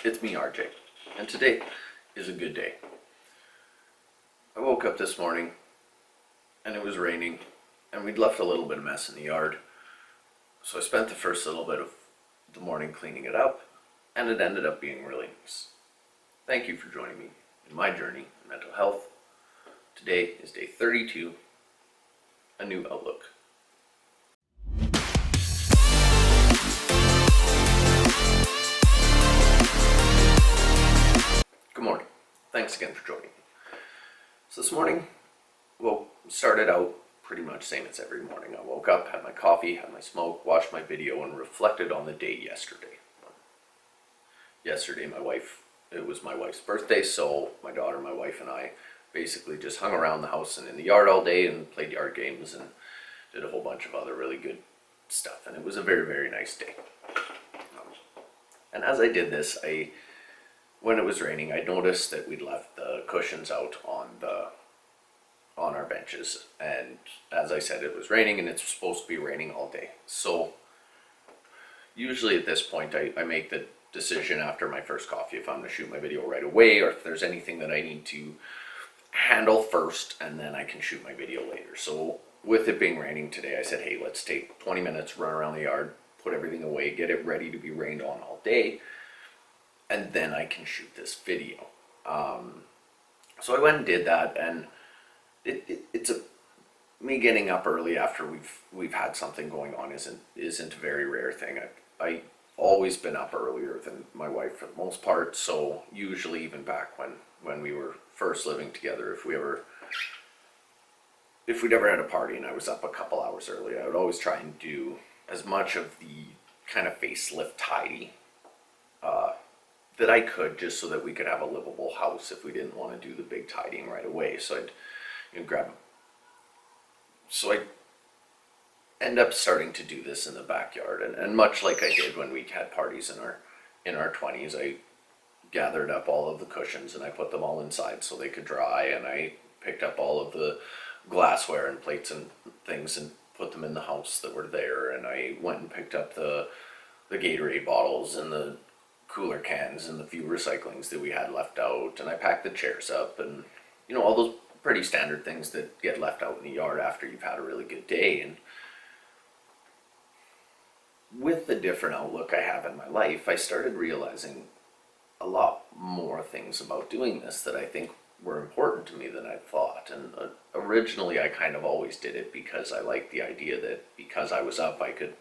It's me, RJ, and today is a good day. I woke up this morning and it was raining, and we'd left a little bit of mess in the yard. So I spent the first little bit of the morning cleaning it up, and it ended up being really nice. Thank you for joining me in my journey in mental health. Today is day 32, a new outlook. Good morning. Thanks again for joining me. So this morning, started out pretty much same as every morning. I woke up, had my coffee, had my smoke, watched my video, and reflected on the day yesterday. Yesterday, it was my wife's birthday, so my daughter, my wife, and I basically just hung around the house and in the yard all day and played yard games and did a whole bunch of other really good stuff. And it was a very, very nice day. And as I did this, when it was raining, I noticed that we'd left the cushions out on our benches, and as I said, it was raining and it's supposed to be raining all day. So usually at this point I make the decision after my first coffee if I'm going to shoot my video right away, or if there's anything that I need to handle first, and then I can shoot my video later. So with it being raining today, I said, hey, let's take 20 minutes, run around the yard, put everything away, get it ready to be rained on all day, and then I can shoot this video. So I went and did that, and it's me getting up early after we've had something going on isn't a very rare thing. I always been up earlier than my wife for the most part. So usually, even back when we were first living together, if we'd ever had a party and I was up a couple hours early, I would always try and do as much of the kind of facelift tidy that I could, just so that we could have a livable house if we didn't want to do the big tidying right away. So I'd I end up starting to do this in the backyard, and much like I did when we had parties in our 20s, I gathered up all of the cushions and I put them all inside so they could dry, and I picked up all of the glassware and plates and things and put them in the house that were there, and I went and picked up the Gatorade bottles and the cooler cans and the few recyclings that we had left out, and I packed the chairs up, and all those pretty standard things that get left out in the yard after you've had a really good day. And with the different outlook I have in my life, I started realizing a lot more things about doing this that I think were important to me than I thought. And originally I kind of always did it because I liked the idea that because I was up, I could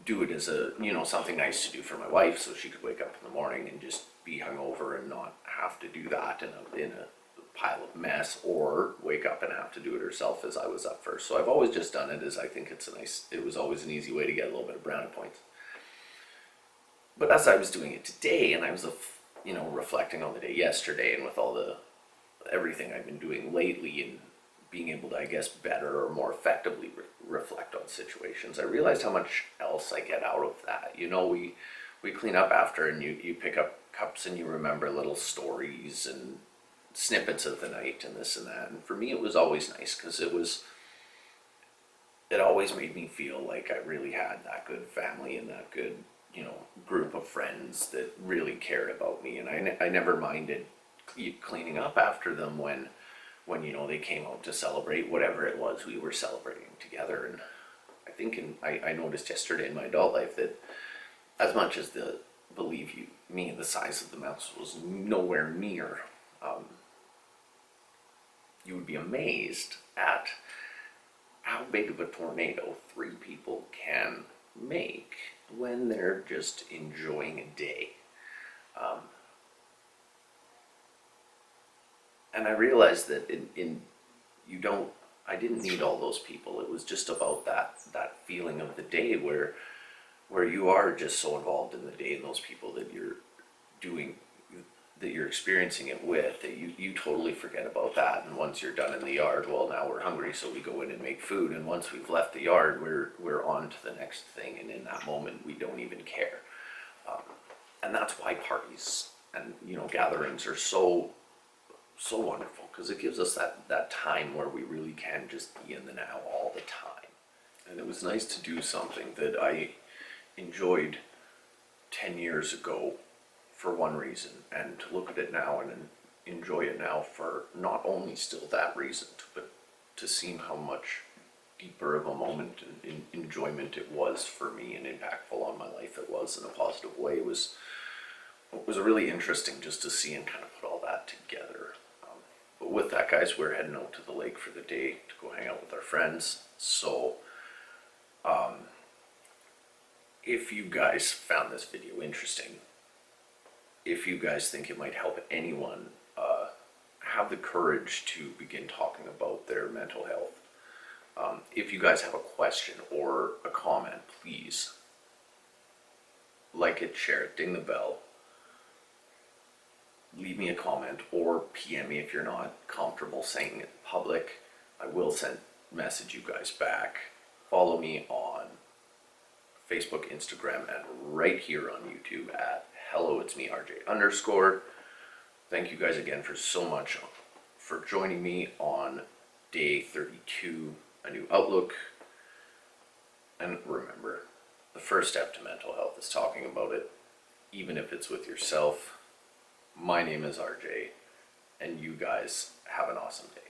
do it as a, something nice to do for my wife, so she could wake up in the morning and just be hungover and not have to do that in a pile of mess, or wake up and have to do it herself as I was up first. So I've always just done it as I think it was always an easy way to get a little bit of brownie points. But as I was doing it today, and I was reflecting on the day yesterday, and with everything I've been doing lately, and being able to, I guess, better or more effectively reflect on situations, I realized how much else I get out of that. We clean up after, and you pick up cups and you remember little stories and snippets of the night and this and that. And for me, it was always nice because it always made me feel like I really had that good family and that good, group of friends that really cared about me. And I never minded cleaning up after them when they came out to celebrate whatever it was we were celebrating together. And I think I noticed yesterday in my adult life that as much as the size of the mouse was nowhere near, you would be amazed at how big of a tornado 3 people can make when they're just enjoying a day. And I realized that I didn't need all those people. It was just about that feeling of the day where you are just so involved in the day, and those people that you're experiencing it with, that you totally forget about that. And once you're done in the yard, well, now we're hungry, so we go in and make food. And once we've left the yard, we're on to the next thing. And in that moment, we don't even care. And that's why parties and gatherings are so wonderful, because it gives us that time where we really can just be in the now all the time. And it was nice to do something that I enjoyed 10 years ago for one reason, and to look at it now and enjoy it now for not only still that reason, but to see how much deeper of a moment and enjoyment it was for me and impactful on my life it was in a positive way was really interesting just to see and kind of put all that together. But with that, guys, we're heading out to the lake for the day to go hang out with our friends. So if you guys found this video interesting, if you guys think it might help anyone have the courage to begin talking about their mental health, if you guys have a question or a comment, please like it, share it, ding the bell, leave me a comment, or PM me if you're not comfortable saying it in public. I will message you guys back. Follow me on Facebook, Instagram, and right here on YouTube at Hello It's Me RJ_. Thank you guys again for so much for joining me on day 32, a new outlook. And remember, the first step to mental health is talking about it, even if it's with yourself. My name is RJ, and you guys have an awesome day.